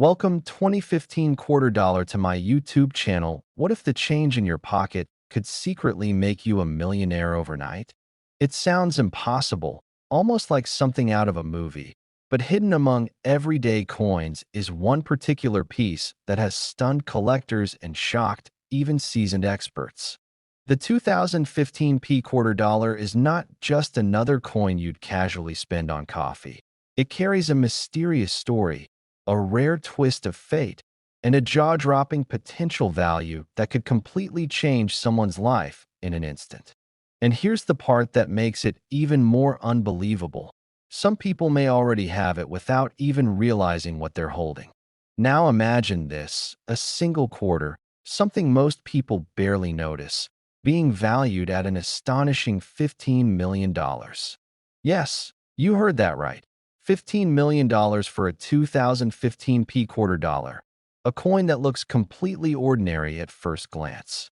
Welcome 2015 quarter dollar to my YouTube channel. What if the change in your pocket could secretly make you a millionaire overnight? It sounds impossible, almost like something out of a movie. But hidden among everyday coins is one particular piece that has stunned collectors and shocked even seasoned experts. The 2015 P quarter dollar is not just another coin you'd casually spend on coffee. It carries a mysterious story, a rare twist of fate, and a jaw-dropping potential value that could completely change someone's life in an instant. And here's the part that makes it even more unbelievable. Some people may already have it without even realizing what they're holding. Now imagine this, a single quarter, something most people barely notice, being valued at an astonishing $15 million. Yes, you heard that right. $15 million for a 2015 P quarter dollar, a coin that looks completely ordinary at first glance.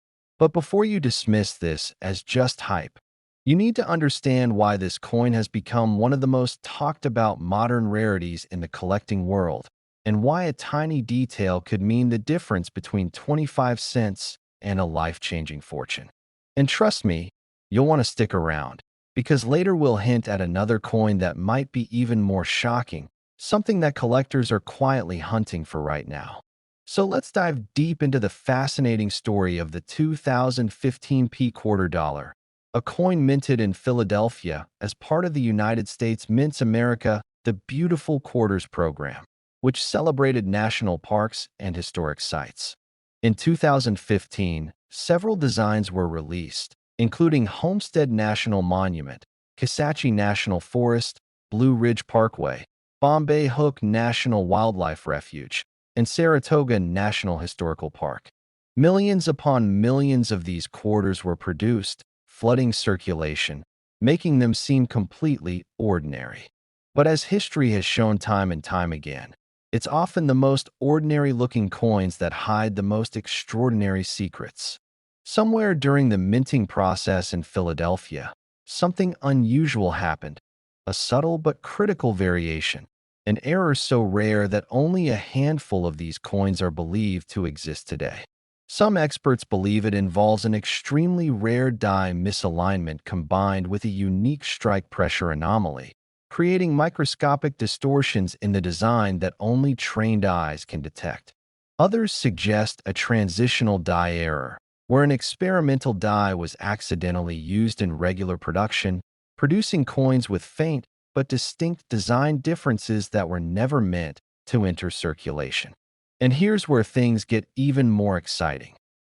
But before you dismiss this as just hype, you need to understand why this coin has become one of the most talked about modern rarities in the collecting world, and why a tiny detail could mean the difference between 25 cents and a life-changing fortune. And trust me, you'll want to stick around, because later we'll hint at another coin that might be even more shocking, something that collectors are quietly hunting for right now. So let's dive deep into the fascinating story of the 2015 P quarter dollar, a coin minted in Philadelphia as part of the United States Mints America the Beautiful Quarters program, which celebrated national parks and historic sites. In 2015, several designs were released, including Homestead National Monument, Kisatchie National Forest, Blue Ridge Parkway, Bombay Hook National Wildlife Refuge, and Saratoga National Historical Park. Millions upon millions of these quarters were produced, flooding circulation, making them seem completely ordinary. But as history has shown time and time again, it's often the most ordinary-looking coins that hide the most extraordinary secrets. Somewhere during the minting process in Philadelphia, something unusual happened, a subtle but critical variation, an error so rare that only a handful of these coins are believed to exist today. Some experts believe it involves an extremely rare die misalignment combined with a unique strike pressure anomaly, creating microscopic distortions in the design that only trained eyes can detect. Others suggest a transitional die error, where an experimental die was accidentally used in regular production, producing coins with faint but distinct design differences that were never meant to enter circulation. And here's where things get even more exciting.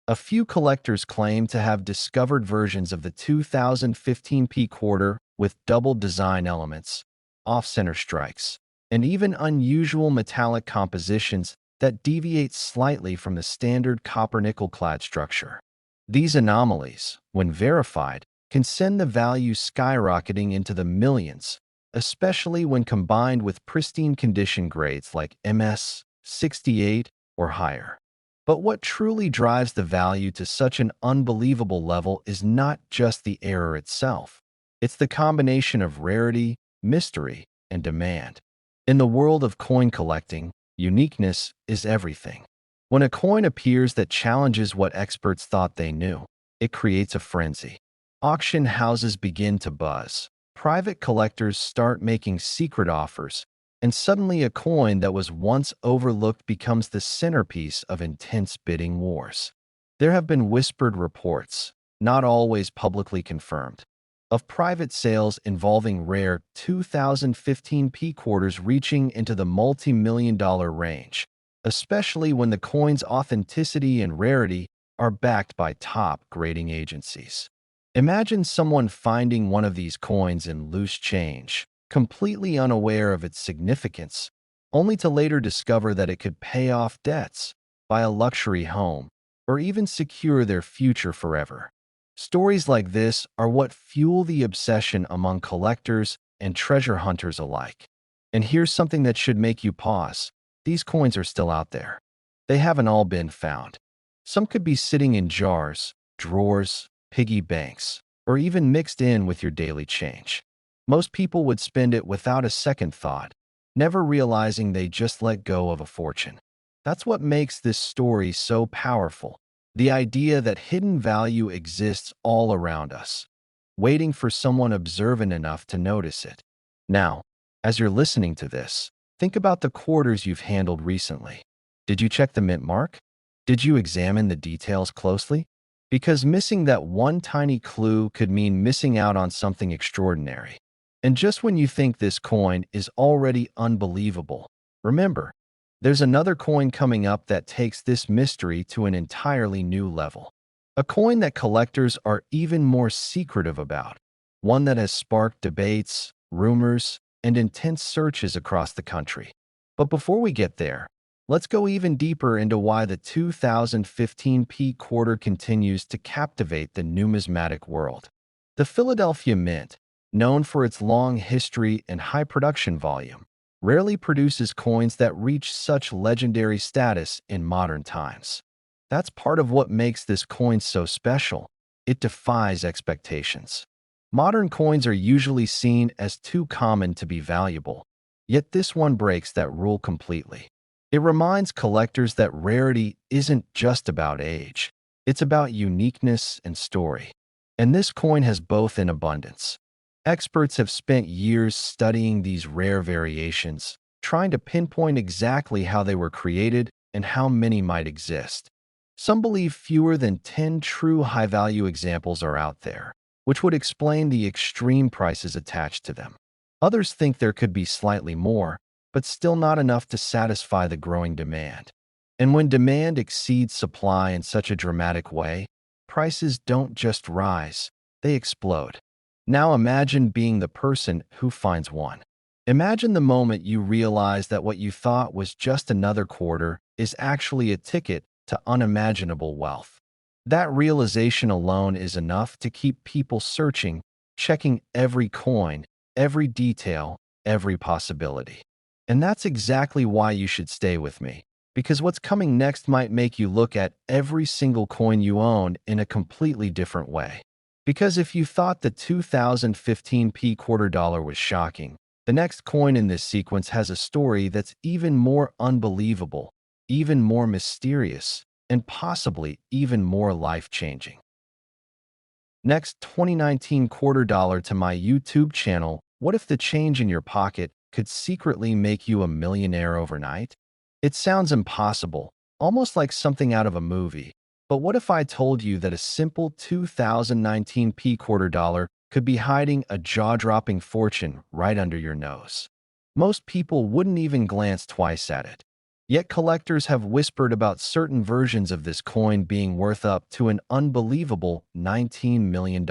A few collectors claim to have discovered versions of the 2015 P quarter with double design elements, off-center strikes, and even unusual metallic compositions that deviate slightly from the standard copper-nickel clad structure. These anomalies, when verified, can send the value skyrocketing into the millions, especially when combined with pristine condition grades like MS 68 or higher. But what truly drives the value to such an unbelievable level is not just the error itself. It's the combination of rarity, mystery, and demand. In the world of coin collecting, uniqueness is everything. When a coin appears that challenges what experts thought they knew, it creates a frenzy. Auction houses begin to buzz. Private collectors start making secret offers, and suddenly a coin that was once overlooked becomes the centerpiece of intense bidding wars. There have been whispered reports, not always publicly confirmed, of private sales involving rare 2015 P quarters reaching into the multi-million-dollar range, especially when the coin's authenticity and rarity are backed by top grading agencies. Imagine someone finding one of these coins in loose change, completely unaware of its significance, only to later discover that it could pay off debts, buy a luxury home, or even secure their future forever. Stories like this are what fuel the obsession among collectors and treasure hunters alike. And here's something that should make you pause. These coins are still out there. They haven't all been found. Some could be sitting in jars, drawers, piggy banks, or even mixed in with your daily change. Most people would spend it without a second thought, never realizing they just let go of a fortune. That's what makes this story so powerful. The idea that hidden value exists all around us, waiting for someone observant enough to notice it. Now, as you're listening to this, think about the quarters you've handled recently. Did you check the mint mark? Did you examine the details closely? Because missing that one tiny clue could mean missing out on something extraordinary. And just when you think this coin is already unbelievable, remember, there's another coin coming up that takes this mystery to an entirely new level. A coin that collectors are even more secretive about, one that has sparked debates, rumors, and intense searches across the country. But before we get there, let's go even deeper into why the 2015 quarter continues to captivate the numismatic world. The Philadelphia Mint, known for its long history and high production volume, rarely produces coins that reach such legendary status in modern times. That's part of what makes this coin so special. It defies expectations. Modern coins are usually seen as too common to be valuable, yet this one breaks that rule completely. It reminds collectors that rarity isn't just about age, it's about uniqueness and story. And this coin has both in abundance. Experts have spent years studying these rare variations, trying to pinpoint exactly how they were created and how many might exist. Some believe fewer than 10 true high-value examples are out there, which would explain the extreme prices attached to them. Others think there could be slightly more, but still not enough to satisfy the growing demand. And when demand exceeds supply in such a dramatic way, prices don't just rise, they explode. Now imagine being the person who finds one. Imagine the moment you realize that what you thought was just another quarter is actually a ticket to unimaginable wealth. That realization alone is enough to keep people searching, checking every coin, every detail, every possibility. And that's exactly why you should stay with me, because what's coming next might make you look at every single coin you own in a completely different way. Because if you thought the 2015 quarter dollar was shocking, the next coin in this sequence has a story that's even more unbelievable, even more mysterious, and possibly even more life-changing. Next, 2019 quarter dollar to my YouTube channel. What if the change in your pocket could secretly make you a millionaire overnight? It sounds impossible, almost like something out of a movie. But what if I told you that a simple 2019 quarter dollar could be hiding a jaw-dropping fortune right under your nose? Most people wouldn't even glance twice at it. Yet collectors have whispered about certain versions of this coin being worth up to an unbelievable $19 million.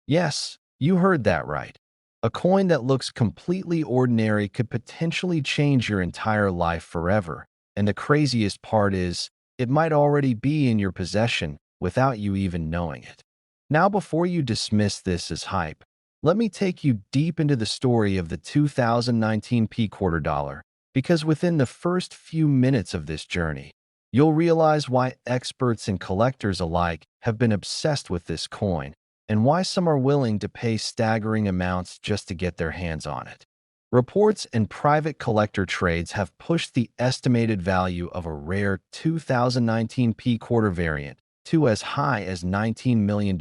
Yes, you heard that right. A coin that looks completely ordinary could potentially change your entire life forever. And the craziest part is, it might already be in your possession without you even knowing it. Now, before you dismiss this as hype, let me take you deep into the story of the 2019 quarter dollar, because within the first few minutes of this journey, you'll realize why experts and collectors alike have been obsessed with this coin and why some are willing to pay staggering amounts just to get their hands on it. Reports and private collector trades have pushed the estimated value of a rare 2019 quarter variant to as high as $19 million,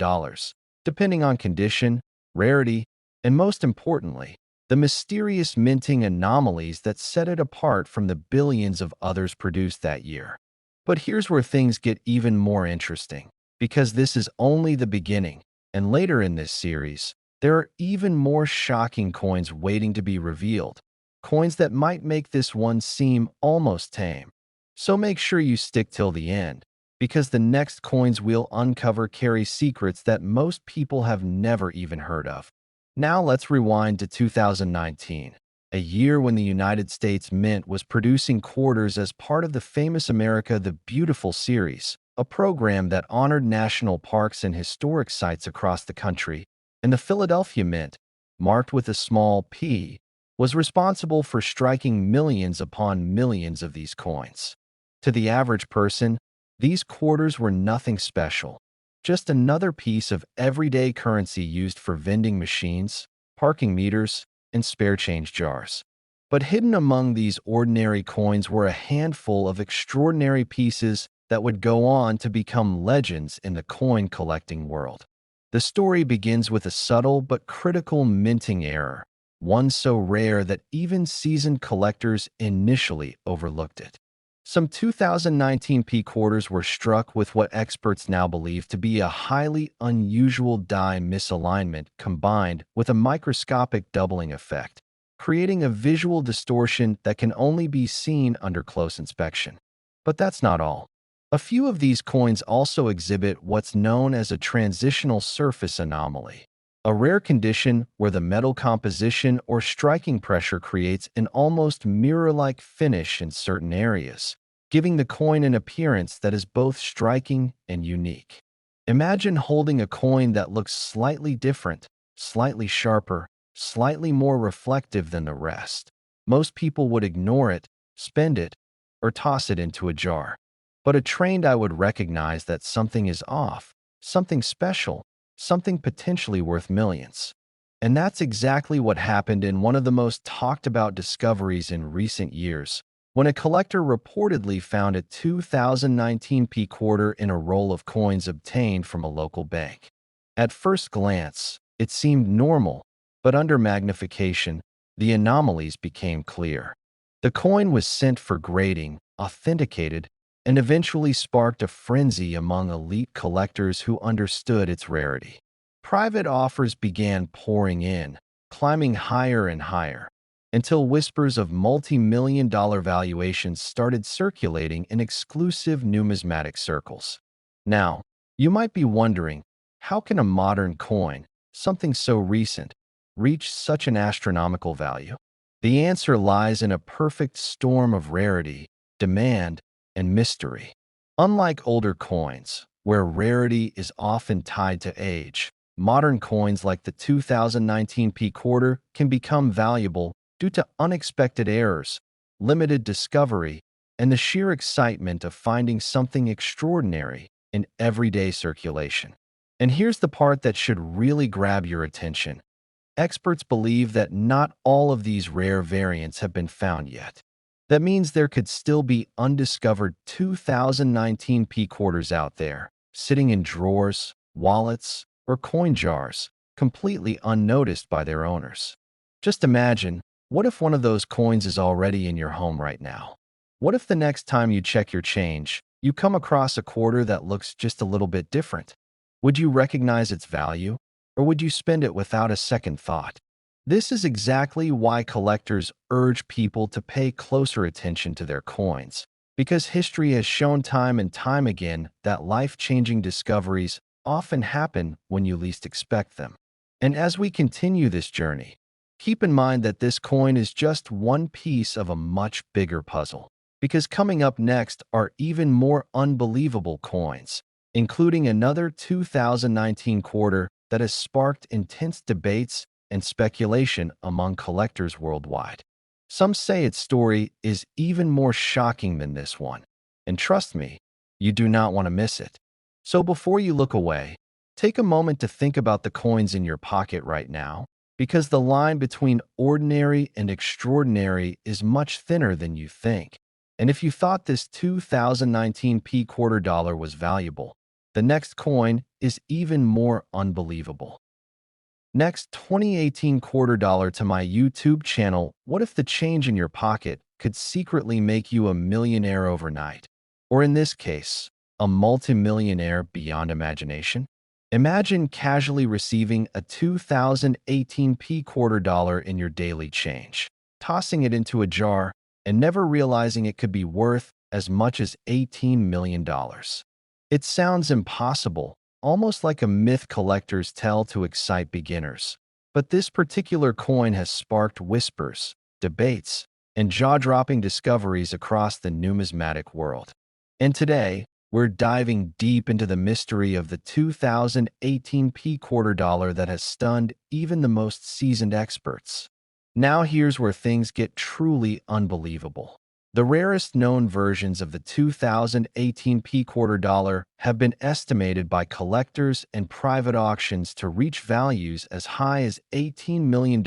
depending on condition, rarity, and most importantly, the mysterious minting anomalies that set it apart from the billions of others produced that year. But here's where things get even more interesting, because this is only the beginning, and later in this series, there are even more shocking coins waiting to be revealed, coins that might make this one seem almost tame. So make sure you stick till the end, because the next coins we'll uncover carry secrets that most people have never even heard of. Now let's rewind to 2019, a year when the United States Mint was producing quarters as part of the famous America the Beautiful series, a program that honored national parks and historic sites across the country. And the Philadelphia Mint, marked with a small p, was responsible for striking millions upon millions of these coins. To the average person, these quarters were nothing special, just another piece of everyday currency used for vending machines, parking meters, and spare change jars. But hidden among these ordinary coins were a handful of extraordinary pieces that would go on to become legends in the coin collecting world. The story begins with a subtle but critical minting error, one so rare that even seasoned collectors initially overlooked it. Some 2019 P quarters were struck with what experts now believe to be a highly unusual die misalignment combined with a microscopic doubling effect, creating a visual distortion that can only be seen under close inspection. But that's not all. A few of these coins also exhibit what's known as a transitional surface anomaly, a rare condition where the metal composition or striking pressure creates an almost mirror-like finish in certain areas, giving the coin an appearance that is both striking and unique. Imagine holding a coin that looks slightly different, slightly sharper, slightly more reflective than the rest. Most people would ignore it, spend it, or toss it into a jar. But a trained eye would recognize that something is off, something special, something potentially worth millions. And that's exactly what happened in one of the most talked about discoveries in recent years, when a collector reportedly found a 2019 P quarter in a roll of coins obtained from a local bank. At first glance, it seemed normal, but under magnification, the anomalies became clear. The coin was sent for grading, authenticated, and eventually sparked a frenzy among elite collectors who understood its rarity. Private offers began pouring in, climbing higher and higher, until whispers of multi-million-dollar valuations started circulating in exclusive numismatic circles. Now, you might be wondering, how can a modern coin, something so recent, reach such an astronomical value? The answer lies in a perfect storm of rarity, demand, and mystery. Unlike older coins, where rarity is often tied to age, modern coins like the 2019 P quarter can become valuable due to unexpected errors, limited discovery, and the sheer excitement of finding something extraordinary in everyday circulation. And here's the part that should really grab your attention. Experts believe that not all of these rare variants have been found yet. That means there could still be undiscovered 2019 P quarters out there, sitting in drawers, wallets, or coin jars, completely unnoticed by their owners. Just imagine, what if one of those coins is already in your home right now? What if the next time you check your change, you come across a quarter that looks just a little bit different? Would you recognize its value, or would you spend it without a second thought? This is exactly why collectors urge people to pay closer attention to their coins, because history has shown time and time again that life-changing discoveries often happen when you least expect them. And as we continue this journey, keep in mind that this coin is just one piece of a much bigger puzzle, because coming up next are even more unbelievable coins, including another 2019 quarter that has sparked intense debates and speculation among collectors worldwide. Some say its story is even more shocking than this one, and trust me, you do not want to miss it. So before you look away, take a moment to think about the coins in your pocket right now, because the line between ordinary and extraordinary is much thinner than you think. And if you thought this 2019 P quarter dollar was valuable, the next coin is even more unbelievable. Next, 2018 quarter dollar to my YouTube channel. What if the change in your pocket could secretly make you a millionaire overnight? Or in this case, a multimillionaire beyond imagination? Imagine casually receiving a 2018 P quarter dollar in your daily change, tossing it into a jar, and never realizing it could be worth as much as $18 million. It sounds impossible, almost like a myth collectors tell to excite beginners. But this particular coin has sparked whispers, debates, and jaw-dropping discoveries across the numismatic world. And today, we're diving deep into the mystery of the 2018 P quarter dollar that has stunned even the most seasoned experts. Now here's where things get truly unbelievable. The rarest known versions of the 2018 P quarter dollar have been estimated by collectors and private auctions to reach values as high as $18 million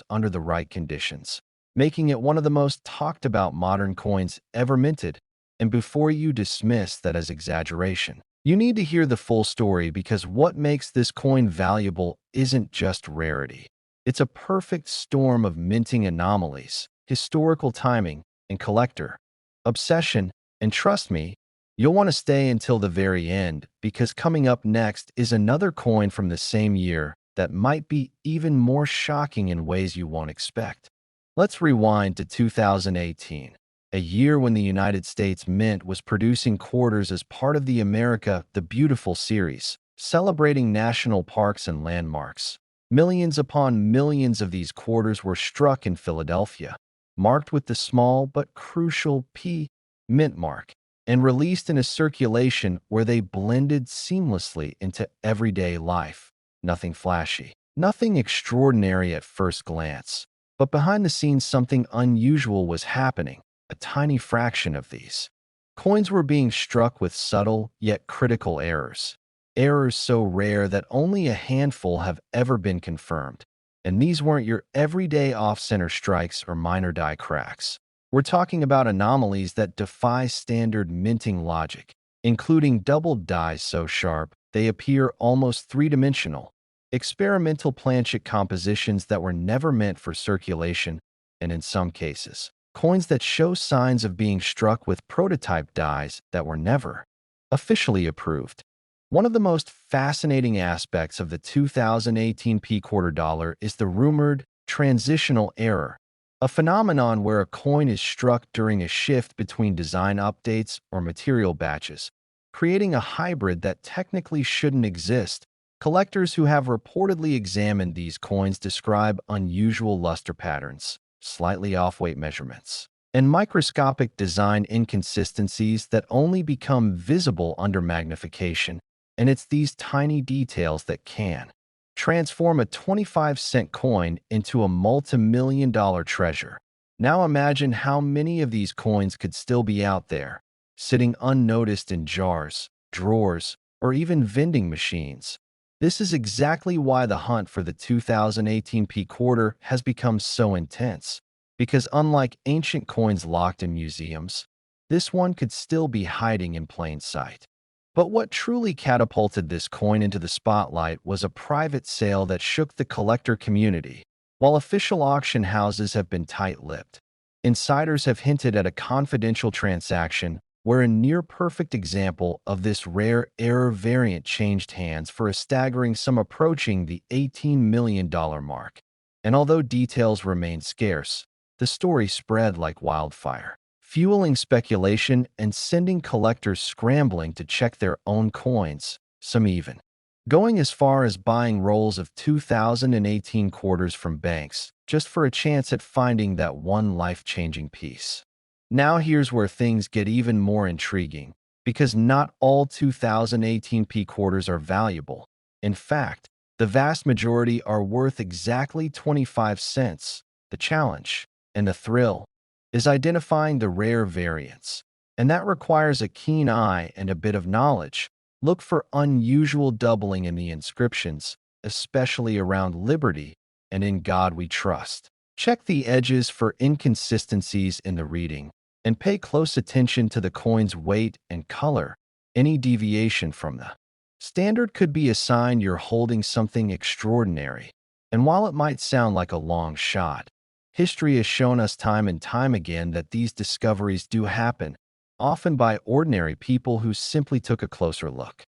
under the right conditions. making it one of the most talked about modern coins ever minted. And before you dismiss that as exaggeration, you need to hear the full story because what makes this coin valuable isn't just rarity. It's a perfect storm of minting anomalies, historical timing, and collector obsession. And trust me, you'll want to stay until the very end because coming up next is another coin from the same year that might be even more shocking in ways you won't expect. Let's rewind to 2018, a year when the United States Mint was producing quarters as part of the America the Beautiful series, celebrating national parks and landmarks. Millions upon millions of these quarters were struck in Philadelphia, marked with the small but crucial P mint mark, and released in a circulation where they blended seamlessly into everyday life. Nothing flashy, nothing extraordinary at first glance. But behind the scenes, something unusual was happening. A tiny fraction of these coins were being struck with subtle yet critical errors. Errors so rare that only a handful have ever been confirmed. And these weren't your everyday off-center strikes or minor die cracks. We're talking about anomalies that defy standard minting logic, including doubled dies so sharp they appear almost three-dimensional, experimental planchet compositions that were never meant for circulation, and in some cases, coins that show signs of being struck with prototype dies that were never officially approved. One of the most fascinating aspects of the 2018 P quarter dollar is the rumored transitional error, a phenomenon where a coin is struck during a shift between design updates or material batches, creating a hybrid that technically shouldn't exist. Collectors who have reportedly examined these coins describe unusual luster patterns, slightly off-weight measurements, and microscopic design inconsistencies that only become visible under magnification. And it's these tiny details that can transform a 25-cent coin into a multi-million-dollar treasure. Now imagine how many of these coins could still be out there, sitting unnoticed in jars, drawers, or even vending machines. This is exactly why the hunt for the 2018 P quarter has become so intense, because unlike ancient coins locked in museums, this one could still be hiding in plain sight. But what truly catapulted this coin into the spotlight was a private sale that shook the collector community. While official auction houses have been tight-lipped, insiders have hinted at a confidential transaction where a near-perfect example of this rare error variant changed hands for a staggering sum approaching the $18 million mark. And although details remain scarce, the story spread like wildfire, fueling speculation and sending collectors scrambling to check their own coins, some even going as far as buying rolls of 2018 quarters from banks just for a chance at finding that one life-changing piece. Now here's where things get even more intriguing, because not all 2018 P quarters are valuable. In fact, the vast majority are worth exactly 25 cents. The challenge, and the thrill, is identifying the rare variants, and that requires a keen eye and a bit of knowledge. Look for unusual doubling in the inscriptions, especially around Liberty and In God We Trust. Check the edges for inconsistencies in the reading, and pay close attention to the coin's weight and color. Any deviation from the standard could be a sign you're holding something extraordinary. And while it might sound like a long shot, history has shown us time and time again that these discoveries do happen, often by ordinary people who simply took a closer look.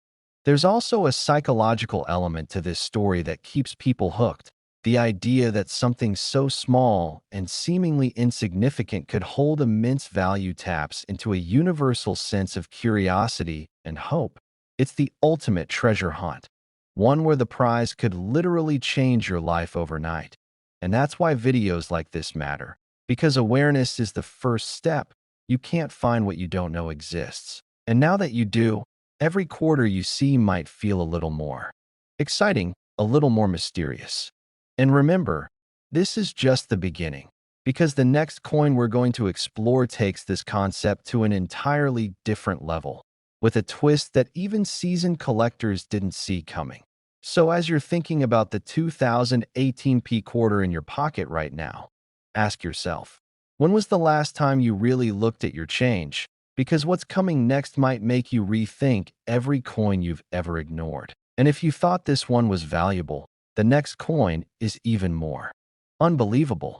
There's also a psychological element to this story that keeps people hooked. The idea that something so small and seemingly insignificant could hold immense value taps into a universal sense of curiosity and hope. It's the ultimate treasure hunt, one where the prize could literally change your life overnight. And that's why videos like this matter, because awareness is the first step. You can't find what you don't know exists. And now that you do, every quarter you see might feel a little more exciting, a little more mysterious. And remember, this is just the beginning, because the next coin we're going to explore takes this concept to an entirely different level, with a twist that even seasoned collectors didn't see coming. So as you're thinking about the 2018 P quarter in your pocket right now, ask yourself, When was the last time you really looked at your change? Because what's coming next might make you rethink every coin you've ever ignored. And if you thought this one was valuable, the next coin is even more. Unbelievable.